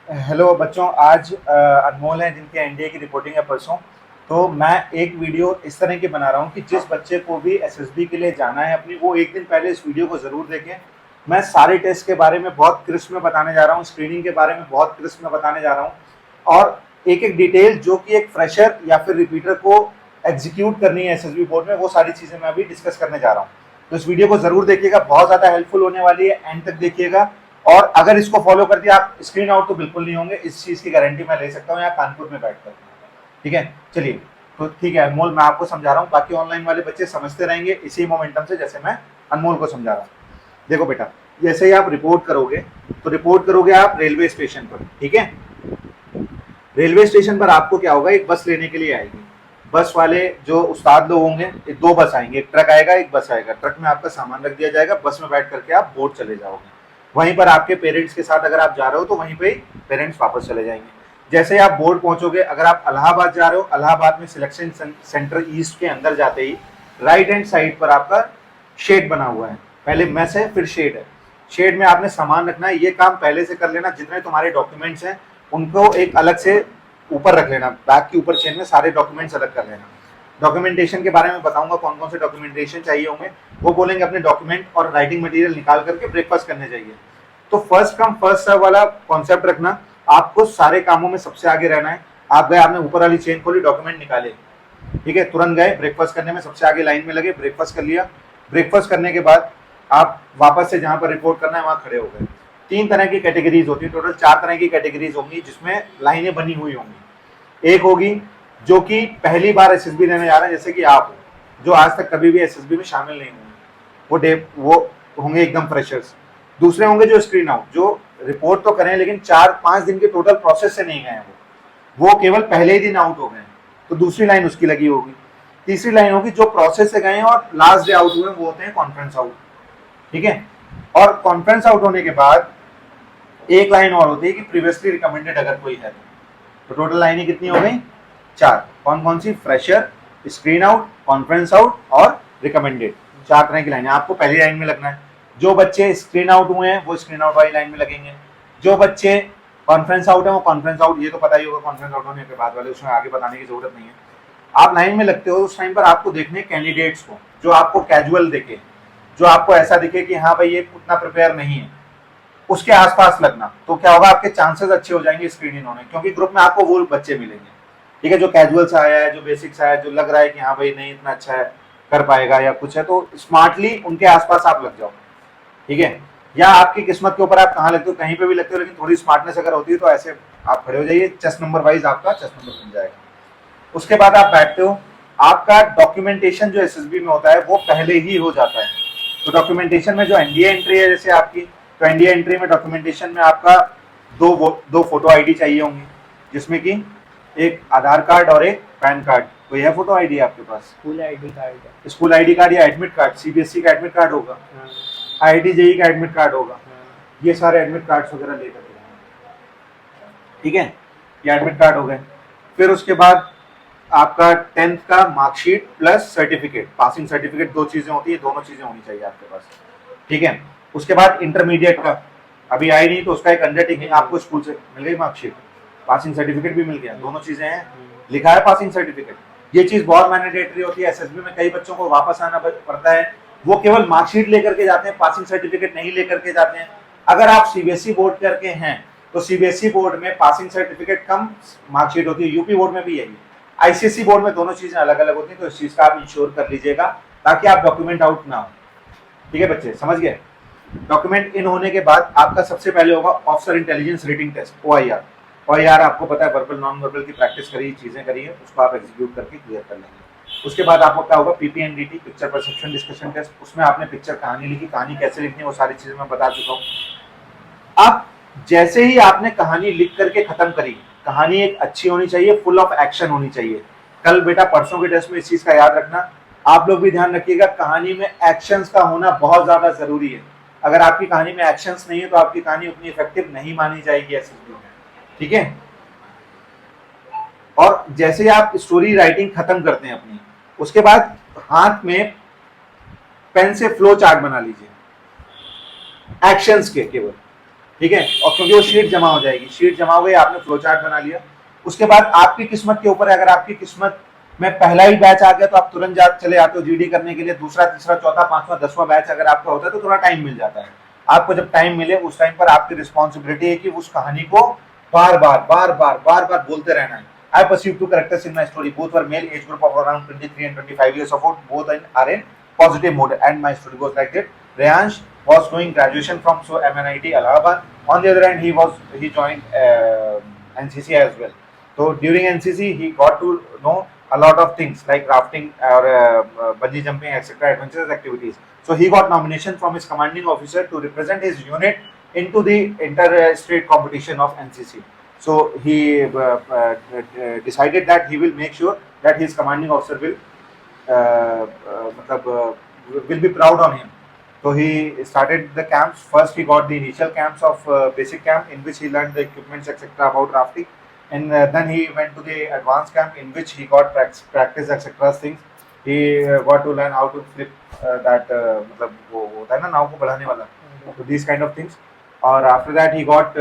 Hello बच्चों, आज अनमोल हैं जिनके एनडीए की रिपोर्टिंग है परसों। तो मैं एक वीडियो इस तरह की बना रहा हूँ कि जिस बच्चे को भी एसएसबी के लिए जाना है अपनी, वो एक दिन पहले इस वीडियो को ज़रूर देखें। मैं सारे टेस्ट के बारे में बहुत क्रिस्प में बताने जा रहा हूँ, स्क्रीनिंग के बारे में बहुत क्रिस्प में बताने जा रहा हूँ, और एक एक डिटेल जो कि एक फ्रेशर या फिर रिपीटर को एग्जीक्यूट करनी है एसएसबी बोर्ड में, वो सारी चीज़ें मैं अभी डिस्कस करने जा रहा हूँ। तो इस वीडियो को ज़रूर देखिएगा, बहुत ज़्यादा हेल्पफुल होने वाली है, एंड तक देखिएगा। और अगर इसको फॉलो कर दिया, आप स्क्रीन आउट तो बिल्कुल नहीं होंगे, इस चीज की गारंटी मैं ले सकता हूँ यहाँ कानपुर में बैठकर। ठीक है, चलिए। तो ठीक है अनमोल, मैं आपको समझा रहा हूँ, बाकी ऑनलाइन वाले बच्चे समझते रहेंगे इसी मोमेंटम से, जैसे मैं अनमोल को समझा रहा हूँ। देखो बेटा, जैसे ही आप रिपोर्ट करोगे तो रिपोर्ट करोगे आप रेलवे स्टेशन पर। ठीक है, रेलवे स्टेशन पर आपको क्या होगा, एक बस लेने के लिए आएगी। बस वाले जो उस्ताद लोग होंगे, दो बस आएंगे, एक ट्रक आएगा एक बस आएगा। ट्रक में आपका सामान रख दिया जाएगा, बस में बैठ करके आप बोर्ड चले जाओगे। वहीं पर आपके पेरेंट्स के साथ अगर आप जा रहे हो तो वहीं पे पेरेंट्स वापस चले जाएंगे। जैसे ही आप बोर्ड पहुंचोगे, अगर आप इलाहाबाद जा रहे हो, इलाहाबाद में सिलेक्शन सेंटर ईस्ट के अंदर जाते ही राइट हैंड साइड पर आपका शेड बना हुआ है। पहले मेस है, फिर शेड है। शेड में आपने सामान रखना है, ये काम पहले से कर लेना। जितने तुम्हारे डॉक्यूमेंट्स हैं उनको एक अलग से ऊपर रख लेना, बैग के ऊपर चेन में सारे डॉक्यूमेंट्स अलग कर लेना। डॉक्यूमेंटेशन के बारे में बताऊंगा, कौन कौन से डॉक्यूमेंटेशन चाहिए होंगे, वो बोलेंगे। अपने डॉक्यूमेंट और राइटिंग मटेरियल निकाल करके ब्रेकफास्ट करने चाहिए। तो फर्स्ट कम फर्स्ट सर्व वाला कॉन्सेप्ट रखना। आपको सारे कामों में सबसे आगे रहना है। आप गए, आपने ऊपर वाली चेन खोली, डॉक्यूमेंट निकाले, ठीक है, तुरंत गए ब्रेकफास्ट करने में, सबसे आगे लाइन में लगे, ब्रेकफास्ट कर लिया। ब्रेकफास्ट करने के बाद आप वापस से जहां पर रिपोर्ट करना है वहां खड़े हो गए। तीन तरह की कैटेगरीज होती है, टोटल चार तरह की कैटेगरीज होंगी जिसमें लाइनें बनी हुई होंगी। एक होगी जो कि पहली बार एसएसबी देने जा रहे हैं, जैसे कि आप हो, जो आज तक कभी भी एसएसबी में शामिल नहीं होंगे, वो होंगे एकदम फ्रेशर्स। दूसरे होंगे जो स्क्रीन आउट, जो रिपोर्ट तो करें लेकिन 4-5 दिन के टोटल प्रोसेस से नहीं गए हैं, वो केवल पहले ही दिन आउट हो गए, तो दूसरी लाइन उसकी लगी होगी। तीसरी लाइन होगी जो प्रोसेस से गए हैं और लास्ट डे आउट हुए, वो होते हैं कॉन्फ्रेंस आउट। ठीक है, और कॉन्फ्रेंस आउट होने के बाद एक लाइन और होती है कि प्रीवियसली रिकमेंडेड अगर कोई है तो टोटल लाइनें कितनी हो गई, चार। कौन कौन सी, fresher, screen out, conference out और रिकमेंडेड। चार तरह की लाइनें, आपको पहली लाइन में लगना है। जो बच्चे स्क्रीन आउट हुए हैं वो स्क्रीन आउट वाली लाइन में लगेंगे। जो बच्चे कॉन्फ्रेंस आउट है वो कॉन्फ्रेंस आउट, ये तो पता ही होगा कॉन्फ्रेंस आउट होने के बाद वाले, उसमें आगे बताने की जरूरत नहीं है। आप लाइन में लगते हो, उस टाइम पर आपको देखने कैंडिडेट्स को जो आपको कैजुअल दिखे, जो आपको ऐसा दिखे कि हाँ भाई ये उतना प्रिपेयर नहीं है, उसके आसपास लगना। तो क्या होगा, आपके चांसेस अच्छे हो जाएंगे स्क्रीनिंग होने, क्योंकि ग्रुप में आपको वो बच्चे मिलेंगे, ठीक है, जो कैजुअल से आया है, जो बेसिक से आया है, जो लग रहा है कि हाँ भाई नहीं इतना अच्छा है, कर पाएगा या कुछ है, तो स्मार्टली उनके आसपास आप लग जाओ। ठीक है, या आपकी किस्मत के ऊपर आप कहाँ लगते हो, कहीं पे भी लगते हो, लेकिन थोड़ी स्मार्टनेस अगर होती है तो ऐसे आप खड़े हो जाइए, चेस्ट नंबर वाइज आपका चेस्ट नंबर बन जाएगा। उसके बाद आप बैठते हो, आपका डॉक्यूमेंटेशन जो एसएसबी में होता है वो पहले ही हो जाता है। तो डॉक्यूमेंटेशन में जो एनडीए एंट्री है जैसे आपकी, तो एनडीए एंट्री में डॉक्यूमेंटेशन में आपका दो फोटो आईडी चाहिए होंगी, जिसमें कि एक आधार कार्ड और एक पैन कार्ड। कोई है फोटो आईडी आपके पास? स्कूल आईडी कार्ड है। स्कूल आईडी कार्ड या एडमिट कार्ड, सीबीएसई का एडमिट कार्ड होगा, हाँ, आईआईटी जेई का एडमिट कार्ड होगा। हाँ, ये सारे एडमिट कार्ड्स वगैरह लेकर के आना। ठीक है, ये एडमिट कार्ड हो गए। फिर उसके बाद आपका 10th का marksheet plus certificate, passing certificate, दो चीजें होती है, दोनों चीजें होनी चाहिए आपके पास। ठीक है, उसके बाद इंटरमीडिएट का अभी आई नहीं तो उसका एक अंडरटेकिंग आपको स्कूल से मिल गई, मार्कशीट, पासिंग सर्टिफिकेट भी मिल गया, दोनों चीजें हैं, लिखा है पासिंग सर्टिफिकेट। ये चीज बहुत मैंडेटरी होती है एसएसबी में, कई बच्चों को वापस आना पड़ता है, वो केवल मार्कशीट लेकर के जाते हैं, पासिंग सर्टिफिकेट नहीं लेकर के जाते हैं। अगर आप सीबीएसई बोर्ड करके हैं तो सीबीएसई बोर्ड में पासिंग सर्टिफिकेट कम मार्कशीट होती है, यूपी बोर्ड में भी यही, आईसीएसई बोर्ड में दोनों चीजें अलग अलग होती हैं। तो इस चीज का आप इंश्योर कर लीजिएगा ताकि आप डॉक्यूमेंट आउट ना हो। ठीक है बच्चे, समझ गए? डॉक्यूमेंट इन होने के बाद आपका सबसे पहले होगा officer intelligence reading test, OIR. OIR आपको पता है, वर्बल नॉन वर्बल की प्रैक्टिस करिए, चीजें करिए, उसको आप एग्जीक्यूट करके क्लियर कर लेंगे। उसके बाद आपको क्या होगा, पीपीएनडीटी, पिक्चर परसेप्शन डिस्कशन टेस्ट। उसमें आपने पिक्चर कहानी लिखी, कहानी कैसे लिखनी है वो सारी चीजें मैं बता चुका हूँ। अब जैसे ही आपने कहानी लिख करके खत्म करी, कहानी एक अच्छी होनी चाहिए, फुल ऑफ एक्शन होनी चाहिए। कल बेटा परसों के टेस्ट में इस चीज का याद रखना, आप लोग भी ध्यान रखिएगा, कहानी में एक्शंस का होना बहुत ज्यादा जरूरी है। अगर आपकी कहानी में एक्शंस नहीं है तो आपकी कहानी उतनी इफेक्टिव नहीं मानी जाएगी एसएसबी में। ठीक है, और जैसे ही आप स्टोरी राइटिंग खत्म करते हैं अपनी, उसके बाद हाथ में पेन से फ्लो चार्ट बना लीजिए एक्शंस के केवल। ठीक है, और क्योंकि वो शीट जमा हो जाएगी, शीट जमा हो गई, आपने फ्लो चार्ट बना लिया। उसके बाद आपकी किस्मत के ऊपर है, अगर आपकी किस्मत में पहला ही बैच आ गया तो आप तुरंत चले आते हो जीडी करने के लिए। दूसरा, तीसरा, चौथा, पांचवा, 10वां बैच अगर आपका होता है तो थोड़ा टाइम मिल जाता है। आपको जब टाइम मिले उस टाइम पर आपकी रिस्पॉन्सिबिलिटी है कि उस कहानी को बार बार बोलते रहना है। I perceive two characters in my story. Both were male, age group of around 23 and 25 years of old. Both are in positive mood, and my story goes like that. Reyansh was doing graduation from MNIT Allahabad. On the other hand, he joined NCC as well. So during NCC, he got to know a lot of things like rafting or bungee jumping, etc., adventurous activities. So he got nomination from his commanding officer to represent his unit into the inter-state competition of NCC. So he decided that he will make sure that his commanding officer will be proud on him. So he started the camps. First, he got the initial camps of basic camp in which he learned the equipments, etc., about rafting, and then he went to the advanced camp in which he got practice, etc., things. He got to learn how to flip that मतलब वो होता है ना नाव को बढ़ाने वाला, so these kind of things. और after that he got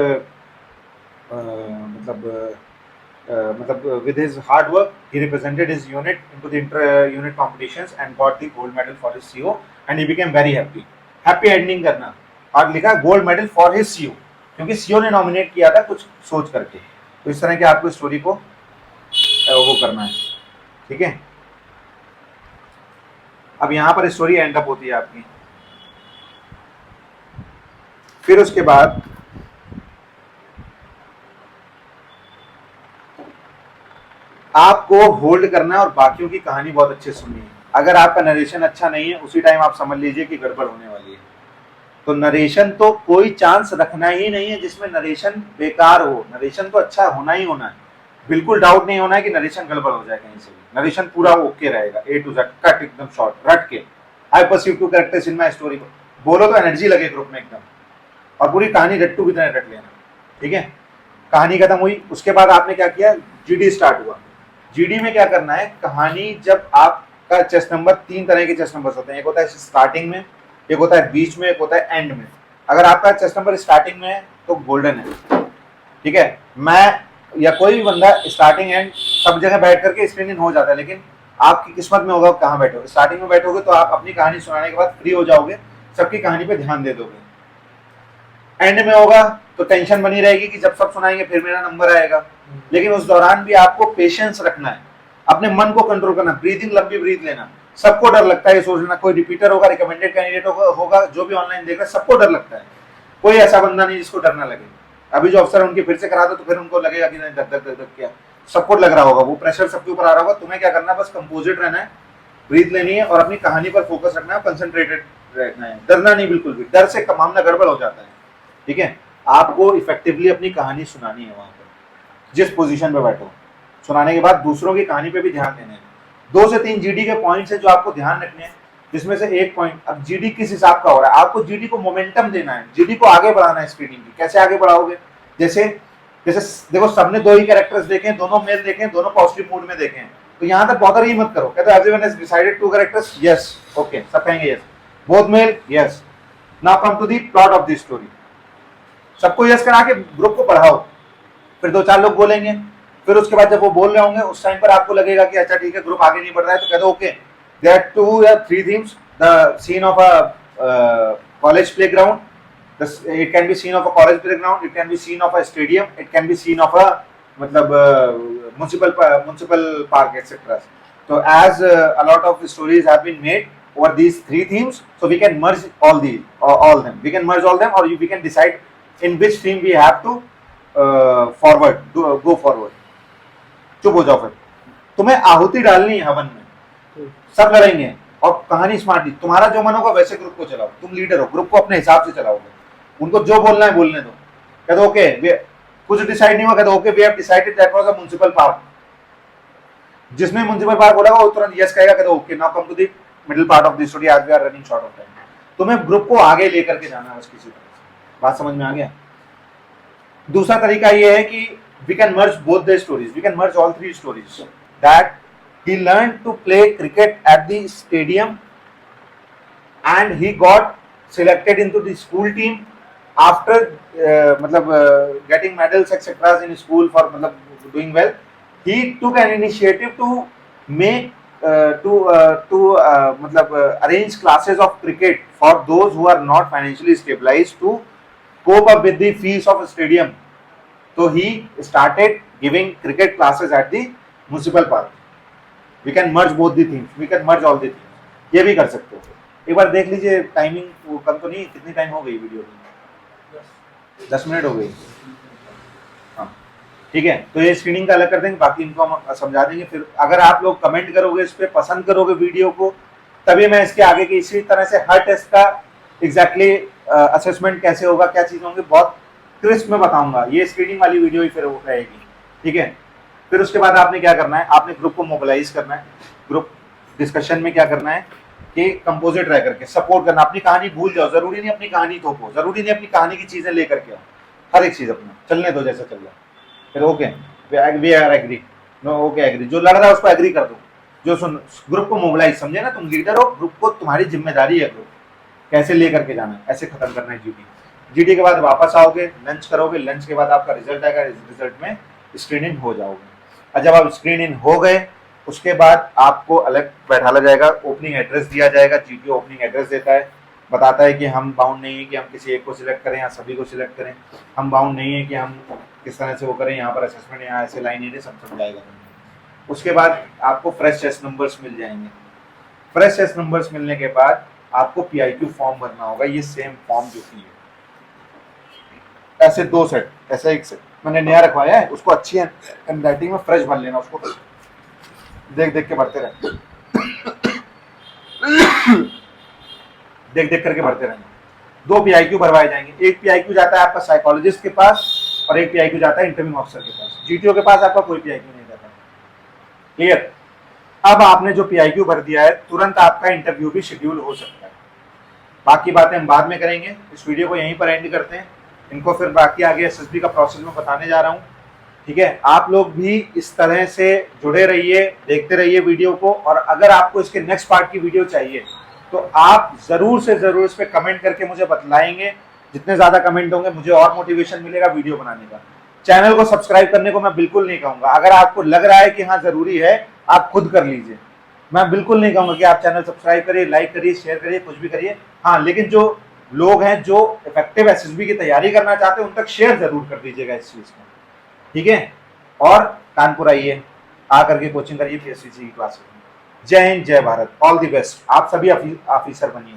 with his hard work, he represented his unit into the inter-unit competitions and got the gold medal for his CO, and he became very happy. Happy ending करना, और लिखा gold medal for his CO, क्योंकि CO ने nominate किया था कुछ सोच करके। तो इस तरह की आपको स्टोरी को वो करना है, ठीक है। अब यहाँ पर स्टोरी एंड अप होती है आपकी। फिर उसके बाद आपको होल्ड करना है और बाकियों की कहानी बहुत अच्छे से सुननी है। अगर आपका नरेशन अच्छा नहीं है उसी टाइम आप समझ लीजिए कि गड़बड़ होने वाली है। तो नरेशन तो कोई चांस रखना ही नहीं है जिसमें नरेशन बेकार हो। नरेशन तो अच्छा होना ही होना है, बिल्कुल डाउट नहीं होना है कि नरेशन गड़बड़ हो जाए कहीं से भी। नरेशन पूरा ओके रहेगा, ए टू जेड कट, एकदम शॉर्ट रट के। I perceive two characters in my story, बोलो तो एनर्जी लगे ग्रुप में एकदम, और पूरी कहानी रट्टू की तरह रट लेना, ठीक है। कहानी खत्म हुई, उसके बाद आपने क्या किया, जीडी स्टार्ट हुआ। जीडी में क्या करना है, कहानी जब आपका चेस्ट नंबर, 3 तरह के चेस्ट नंबर होते हैं, एक होता है स्टार्टिंग में, एक होता है बीच में, एक होता है एंड में। अगर आपका चेस्ट नंबर स्टार्टिंग में है तो गोल्डन है, ठीक है। मैं या कोई भी बंदा स्टार्टिंग एंड सब जगह बैठ करके स्क्रीन इन हो जाता है, लेकिन आपकी किस्मत में होगा कहाँ बैठोगे। स्टार्टिंग में बैठोगे तो आप अपनी कहानी सुनाने के बाद फ्री हो जाओगे, सबकी कहानी पे ध्यान दे दोगे। एंड में होगा तो टेंशन बनी रहेगी कि जब सब सुनाएंगे फिर मेरा नंबर आएगा, लेकिन उस दौरान भी आपको पेशेंस रखना है, अपने मन को कंट्रोल करना, ब्रीदिंग लंबी ब्रीथ लेना। सबको डर लगता है ये सोचना कोई रिपीटर होगा, रिकमेंडेड कैंडिडेट होगा, जो भी ऑनलाइन देख रहा है सबको डर लगता है। कोई ऐसा बंदा नहीं जिसको डर ना लगे। अभी जो अफसर उनके फिर से करा दो तो फिर उनको लगेगा कि नहीं दर्द क्या, सबको लग रहा होगा, वो प्रेशर सबके ऊपर आ रहा होगा। तुम्हें क्या करना है, बस कंपोजिट रहना है, ब्रीथ लेनी है और अपनी कहानी पर फोकस रखना है, कंसंट्रेटेड रहना है, डरना नहीं बिल्कुल भी। डर से मामला गड़बड़ हो जाता है, ठीक है। आपको इफेक्टिवली अपनी कहानी सुनानी है, वहां पर जिस पोजीशन पे बैठो। सुनाने के बाद दूसरों की कहानी पे भी ध्यान देना है। 2 से 3 जीडी के पॉइंट्स है जो आपको ध्यान रखने हैं, जिसमें से एक पॉइंट, अब जीडी किस हिसाब का हो रहा है, आपको जीडी को मोमेंटम देना है, जीडी को आगे बढ़ाना है स्क्रीनिंग की। कैसे आगे बढ़ाओगे, जैसे देखो सबने 2 ही कैरेक्टर्स देखे, दोनों मेल देखे, दोनों पॉजिटिव मूड में देखे, तो यहाँ तक बॉदर ही मत करो। कहते everyone has decided 2 characters, yes, okay, सब कहेंगे yes, both male, yes. Now come to the plot of the story. सबको यस करा के ग्रुप को पढ़ाओ, फिर 2-4 लोग बोलेंगे, फिर उसके बाद जब वो बोल रहे होंगे उस टाइम पर आपको लगेगा कि अच्छा ठीक है ग्रुप आगे नहीं बढ़ रहा है, तो कह दो ओके, देयर आर 2 या 3 themes, the scene of a college playground, it can be scene of a college playground, it can be scene of a stadium, it can be scene of a मतलब municipal park, etc. So as a lot of stories have been made over these 3 themes, so we can merge all them, we can merge all them, or we can decide in which theme we have to go forward. चुप हो जाओ, फिर तुम्हें आहुति डालनी है हवन में, सब लड़ेंगे और कहानी स्मार्टली, तुम्हारा जो मन होगा वैसे ग्रुप को चलाओ। तुम लीडर हो, ग्रुप को अपने हिसाब से चलाओगे, उनको जो बोलना है बोलने दो। कहते ओके, कुछ डिसाइड नहीं हुआ, कहते okay we have decided that was a municipal park. जिसमें म्युनिसिपल पार्क बोला वो तुरंत यस कहेगा, कहते okay now come to the middle part of the story, आज we are running short of time. तुम्हें ग्रुप को आगे लेकर के जाना है बस किसी तरह से। बात समझ में आ गया। दूसरा तरीका ये है कि we can merge both the stories, we can merge all 3 stories. That he learned to play cricket at the stadium and he got selected into the school team after मतलब getting medals etcetera in school for मतलब doing well, he took an initiative to make मतलब arrange classes of cricket for those who are not financially stabilized to cope up with the fees of a stadium. So he started giving cricket classes at the municipal park. We can merge both the things. We can merge all the things. ये भी कर सकते हो। एक बार देख लीजिए timing कम तो नहीं, कितनी टाइम हो गई वीडियो में? 10 मिनट हो गई। हाँ ठीक है, तो ये स्क्रीनिंग का अलग कर देंगे, बाकी इनको हम समझा देंगे। फिर अगर आप लोग कमेंट करोगे इस पे, पसंद करोगे वीडियो को, तभी मैं इसके आगे की इसी तरह से हर टेस्ट का एग्जैक्टली असेसमेंट कैसे होगा, क्या चीज़ होंगी, बहुत क्रिस्प में बताऊंगा। ये स्क्रीनिंग वाली वीडियो ही फिर रहेगी, ठीक है। फिर उसके बाद आपने क्या करना है, आपने ग्रुप को मोबिलाइज करना है। ग्रुप डिस्कशन में क्या करना है कि कंपोजिट रह करके सपोर्ट करना। अपनी कहानी भूल जाओ, जरूरी नहीं अपनी कहानी थोपो, जरूरी नहीं अपनी कहानी की चीजें लेकर के आओ, हर एक चीज अपना चलने दो जैसा चल रहा है। फिर okay we are agree, no okay agree, जो लड़ रहा है उसको एग्री कर दो। जो सुन, ग्रुप को मोबिलाइज, समझे ना, तुम लीडर हो, ग्रुप को तुम्हारी जिम्मेदारी है ग्रुप कैसे लेकर के जाना है, ऐसे खत्म करना है जीडी। जीडी के बाद वापस आओगे, लंच करोगे, लंच के बाद आपका रिजल्ट आएगा, रिजल्ट में स्क्रीन इन हो जाओगे। और जब आप स्क्रीन इन हो गए उसके बाद आपको अलग बैठाला जाएगा, ओपनिंग एड्रेस दिया जाएगा। जीटीओ ओपनिंग एड्रेस देता है, बताता है कि हम बाउंड नहीं है कि हम किसी एक को सिलेक्ट करें या सभी को सिलेक्ट करें, हम बाउंड नहीं है कि हम किस तरह से वो करें, यहाँ पर असेसमेंट, यहाँ ऐसे लाइन है, सब समझाएगा। उसके बाद आपको फ्रेश टेस्ट नंबर्स मिल जाएंगे। फ्रेश टेस्ट नंबर्स मिलने के बाद आपको पीआईक्यू फॉर्म भरना होगा, ये सेम फॉर्म जो की है, ऐसे 2 सेट, ऐसा एक सेट मैंने नया रखवाया है, उसको अच्छी हैंडराइटिंग में फ्रेश भर लेना, उसको देख देख के भरते रहे, देख देख करके भरते रहना। 2 पीआईक्यू भरवाए जाएंगे, एक पीआईक्यू जाता है आपका साइकोलॉजिस्ट के पास और एक पीआईक्यू जाता है इंटरव्यू ऑफिसर के पास। जीटीओ के पास आपका कोई पीआईक्यू नहीं जाता। क्लियर? अब आपने जो पीआईक्यू भर दिया है, तुरंत आपका इंटरव्यू भी शेड्यूल हो सकता है। बाकी बातें हम बाद में करेंगे, इस वीडियो को यहीं पर एंड करते हैं। इनको फिर बाकी आगे एसएसबी का प्रोसेस में बताने जा रहा हूँ, ठीक है। आप लोग भी इस तरह से जुड़े रहिए, देखते रहिए वीडियो को, और अगर आपको इसके नेक्स्ट पार्ट की वीडियो चाहिए तो आप जरूर से जरूर इस पे कमेंट करके मुझे बतलाएंगे। जितने ज्यादा कमेंट होंगे मुझे और मोटिवेशन मिलेगा वीडियो बनाने का। चैनल को सब्सक्राइब करने को मैं बिल्कुल नहीं कहूंगा, अगर आपको लग रहा है कि हाँ जरूरी है आप खुद कर लीजिए, मैं बिल्कुल नहीं कहूंगा कि आप चैनल सब्सक्राइब करिए, लाइक करिए, शेयर करिए, कुछ भी करिए। हाँ, लेकिन जो लोग हैं जो इफेक्टिव एसएसबी की तैयारी करना चाहते हैं उन तक शेयर जरूर कर दीजिएगा इस चीज को, ठीक है। और कानपुर आइए, आकर के कोचिंग करिए पीएससी की क्लास में। जय हिंद, जय भारत, ऑल द बेस्ट। आप सभी ऑफिसर बनिए।